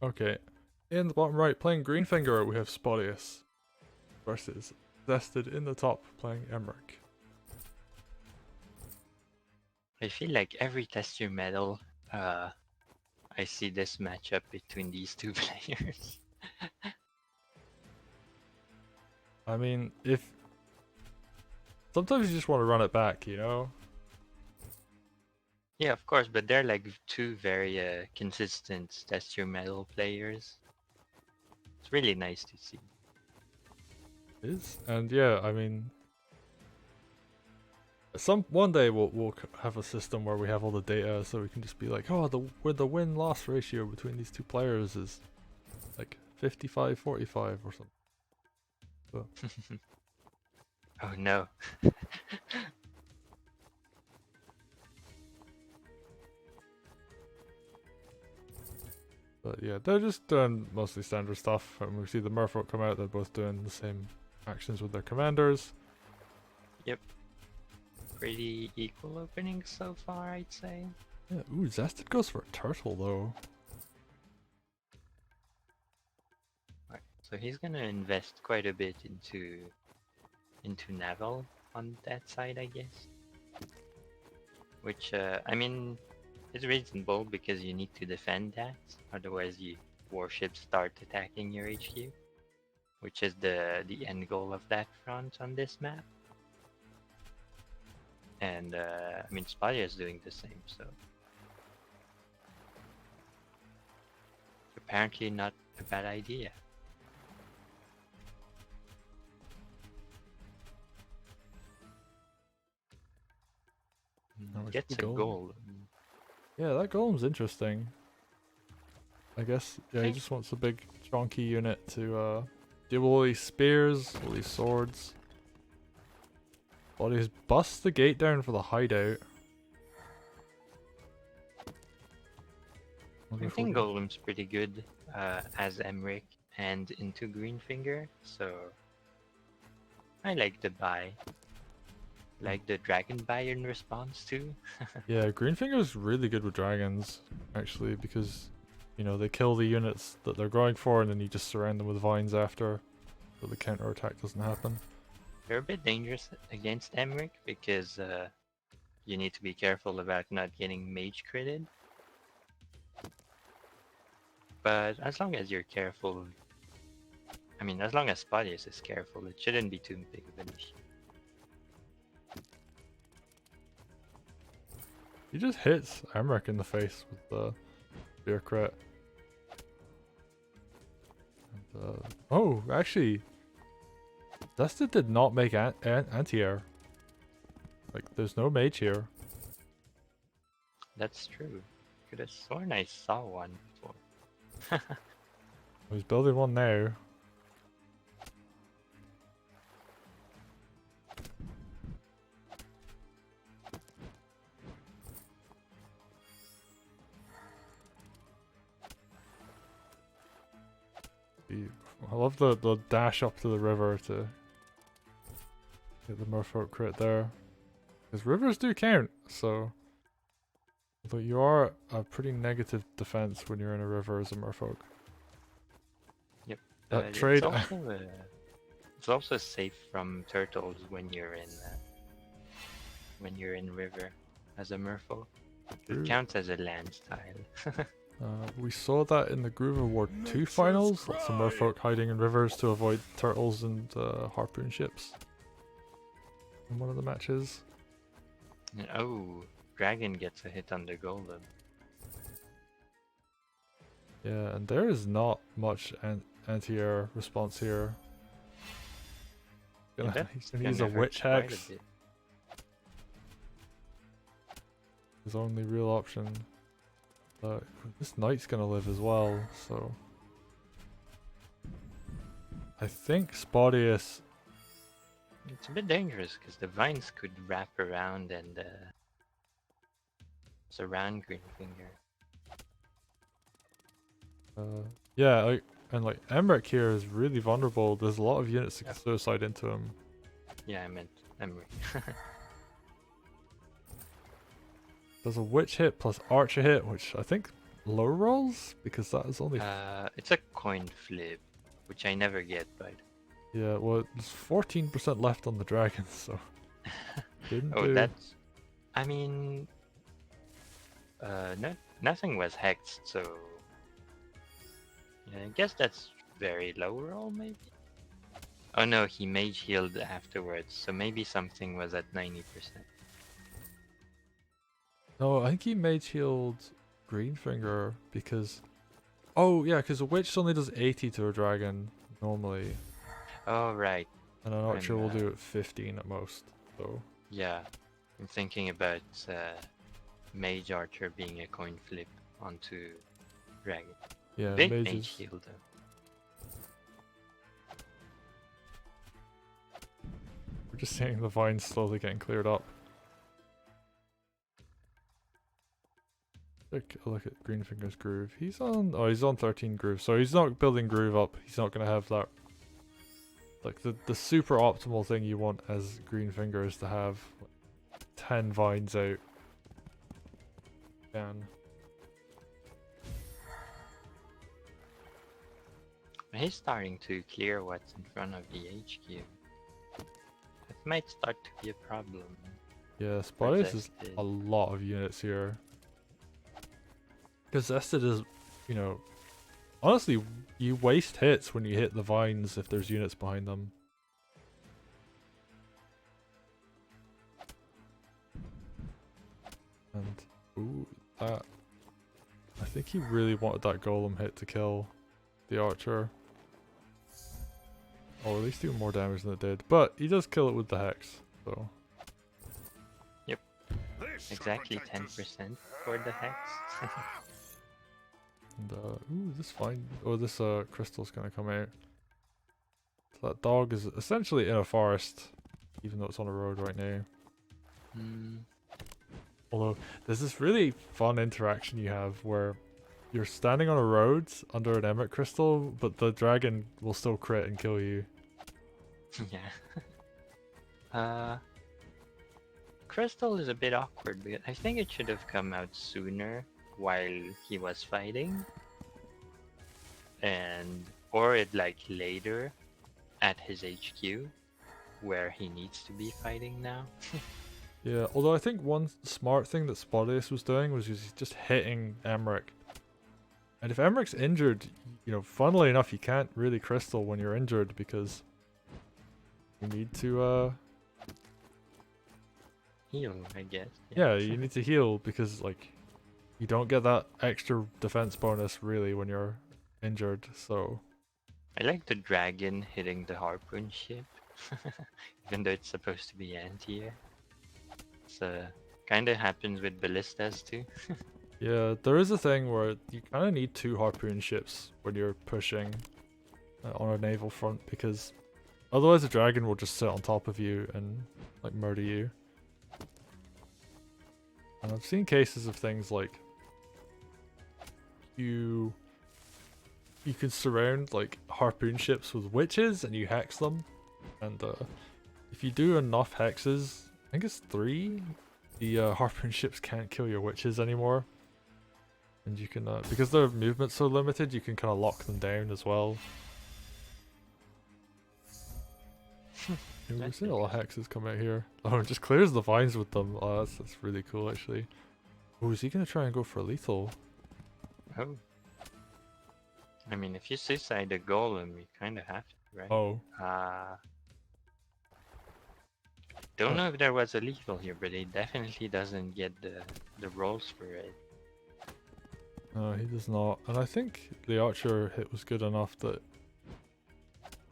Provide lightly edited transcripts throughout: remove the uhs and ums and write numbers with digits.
Okay. In the bottom right, playing Greenfinger, we have Spotyus versus Zested in the top, playing Emeric. I feel like every test your medal, I see this matchup between these two players. I mean, if sometimes you just want to run it back, you know? Yeah, of course, but they're like two very consistent test your medal players. It's really nice to see. And yeah, I mean, one day we'll have a system where we have all the data, so we can just be like, oh, the win loss ratio between these two players is like 55-45 or something. So. Oh no. But yeah, they're just doing mostly standard stuff. And we see the Merfolk come out, they're both doing the same actions with their commanders. Yep. Pretty equal openings so far, I'd say. Yeah, ooh, Zested goes for a turtle though. Right. So he's gonna invest quite a bit into naval on that side, I guess. Which I mean, is reasonable because you need to defend that. Otherwise, warships start attacking your HQ, which is the end goal of that front on this map. And I mean, Spotyus is doing the same, so apparently not a bad idea. Gets a goal. Yeah, that golem's interesting. I guess, yeah, he just wants a big chonky unit to deal with all these spears, all these swords. Bodies bust the gate down for the hideout. I think Golem's pretty good as Emeric and into Greenfinger, so I like the buy. Like the dragon buy in response too. Yeah, Greenfinger's really good with dragons, actually, because, you know, they kill the units that they're going for and then you just surround them with vines after, so the counter attack doesn't happen. They're a bit dangerous against Emeric because you need to be careful about not getting mage critted. But as long as you're careful, I mean, as long as Spotyus is careful, it shouldn't be too big of an issue. He just hits Emeric in the face with the spear crit. And, oh, actually, Zested did not make anti-air. Like, there's no mage here. That's true. Could have sworn I saw one before. He's building one now. I love the dash up to the river to get the merfolk crit there. Because rivers do count, so... But you are a pretty negative defense when you're in a river as a merfolk. Yep. That trade... It's also safe from turtles when you're in river as a merfolk. It counts as a land tile. We saw that in the Groove Award 2 finals. Lots of merfolk hiding in rivers to avoid turtles and harpoon ships. In one of the matches. And, oh, dragon gets a hit on the golem. Yeah, and there is not much anti-air response here. He's gonna use a witch hex. His only real option. This knight's gonna live as well, so... I think Spotyus... It's a bit dangerous because the vines could wrap around and surround Greenfinger. Yeah, and like Emeric here is really vulnerable. There's a lot of units that can suicide into him. Yeah, I meant Emeric. There's a witch hit plus archer hit, which I think low rolls? Because that is only... It's a coin flip, which I never get, but... yeah, well, there's 14% left on the dragon, so... didn't Oh, do... that's... I mean... nothing was hexed, so... yeah, I guess that's very low roll, maybe? Oh no, he mage healed afterwards, so maybe something was at 90%. No, I think he mage healed Greenfinger because... oh, yeah, because a witch only does 80 to a dragon, normally. Oh, right. And an archer will do it 15 at most, so... yeah, I'm thinking about mage archer being a coin flip onto dragon. yeah, Big mages... mage heal though. We're just seeing the vines slowly getting cleared up. Look at Greenfinger's groove. He's on... oh, he's on 13 groove, so he's not building groove up. He's not going to have that... like, the super optimal thing you want as Greenfinger is to have 10 vines out. Can. He's starting to clear what's in front of the HQ. It might start to be a problem. Yeah, Spotyus is a lot of units here. Because Zested is, you know... honestly, you waste hits when you hit the vines if there's units behind them. And, ooh, that... I think he really wanted that golem hit to kill the archer. Or at least do more damage than it did. But he does kill it with the hex, so... yep. Exactly 10% for the hex. And, ooh, this vine... oh, this crystal's gonna come out. So that dog is essentially in a forest, even though it's on a road right now. Although, there's this really fun interaction you have where you're standing on a road under an Emeric crystal, but the dragon will still crit and kill you. Yeah. Crystal is a bit awkward because I think it should have come out sooner while he was fighting. Or it like later at his HQ where he needs to be fighting now. Yeah, although I think one smart thing that Spotyus was doing was he's just hitting Emeric. And if Emeric's injured, you know, funnily enough, you can't really crystal when you're injured because you need to heal, I guess. Yeah, you need to heal because like you don't get that extra defense bonus really when you're injured, so I like the dragon hitting the harpoon ship. Even though it's supposed to be anti-air. So kinda happens with ballistas too. yeah, there is a thing where you kind of need 2 harpoon ships when you're pushing on a naval front because otherwise the dragon will just sit on top of you and like murder you. And I've seen cases of things like you can surround like harpoon ships with witches and you hex them, and if you do enough hexes, I think it's 3, the harpoon ships can't kill your witches anymore. And you can, because their movement's so limited, you can kind of lock them down as well. We've seen a lot of hexes come out here. Oh, it just clears the vines with them. Oh, that's really cool actually. Oh, is he going to try and go for lethal? Oh. I mean, if you suicide a golem, you kind of have to, right? Oh. Don't know if there was a lethal here, but he definitely doesn't get the rolls for it. No, he does not. And I think the archer hit was good enough that...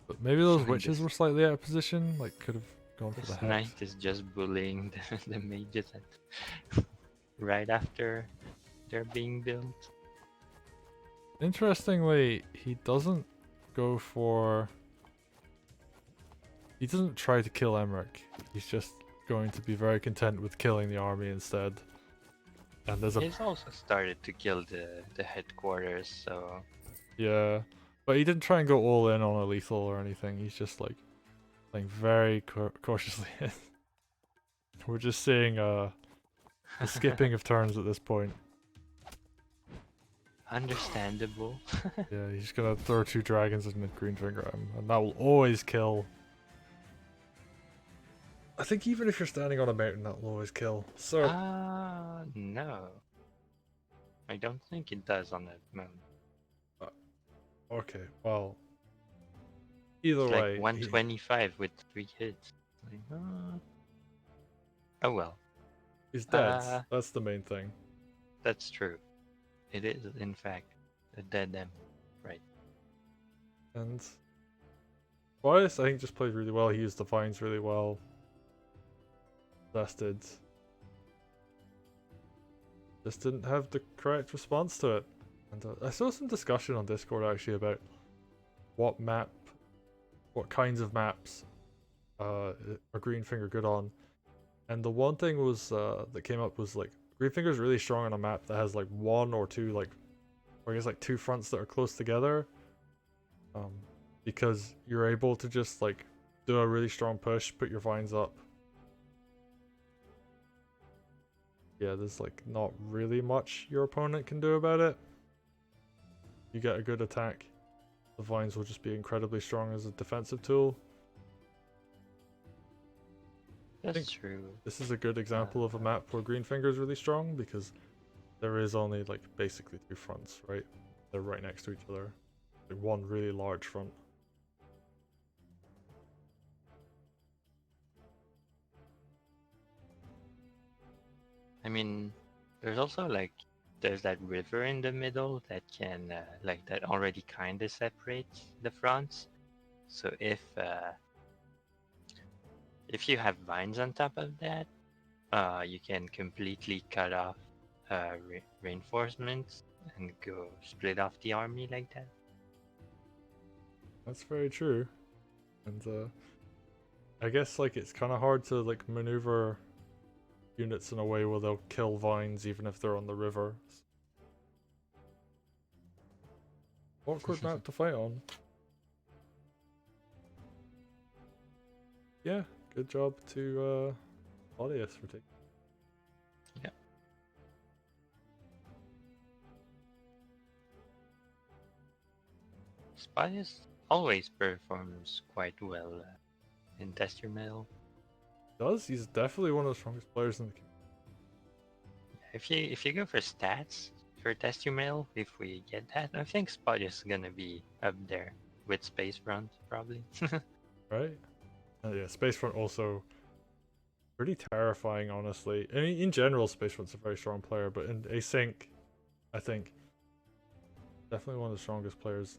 but maybe those witches were slightly out of position, like could have gone for the hex. Knight is just bullying the mages right after they're being built. Interestingly, he doesn't go for... he doesn't try to kill Emeric. He's just going to be very content with killing the army instead. And there's He's also started to kill the headquarters, so... yeah, but he didn't try and go all in on a lethal or anything. He's just like playing very cautiously. We're just seeing the skipping of turns at this point. Understandable. Yeah, he's gonna throw 2 dragons in the Greenfinger, and that will always kill. I think even if you're standing on a mountain, that will always kill. So, No. I don't think it does on that mountain. okay, well, either It's like way, 125 with 3 hits. Like, oh well. he's dead. That's the main thing. That's true. It is, in fact, a dead M. Right. And Spotyus, I think, just played really well. He used the vines really well. Zested just didn't have the correct response to it. And I saw some discussion on Discord actually about what kinds of maps are Greenfinger good on. And the one thing was that came up was like Greenfinger's really strong on a map that has like 1 or 2 or I guess like 2 fronts that are close together. Because you're able to just like do a really strong push, put your vines up. Yeah, there's like not really much your opponent can do about it. You get a good attack, the vines will just be incredibly strong as a defensive tool. That's true. This is a good example of a map where Greenfinger is really strong because there is only like basically 2 fronts, right? They're right next to each other. Like one really large front. I mean, there's also like there's that river in the middle that can like that already kind of separates the fronts. So if you have vines on top of that, you can completely cut off reinforcements and go split off the army like that. That's very true. And I guess like it's kind of hard to like maneuver units in a way where they'll kill vines even if they're on the river. Awkward map to fight on. Yeah, good job to Spotyus for taking. Yeah. Spotyus always performs quite well in Test Your Mettle. He's definitely one of the strongest players in the game. If you go for stats for Test Your Mettle, if we get that, I think Spotyus is gonna be up there with Spacefront probably. Right? Yeah, Spacefront also pretty terrifying, honestly. I mean, in general, Spacefront's a very strong player, but in async, I think definitely one of the strongest players in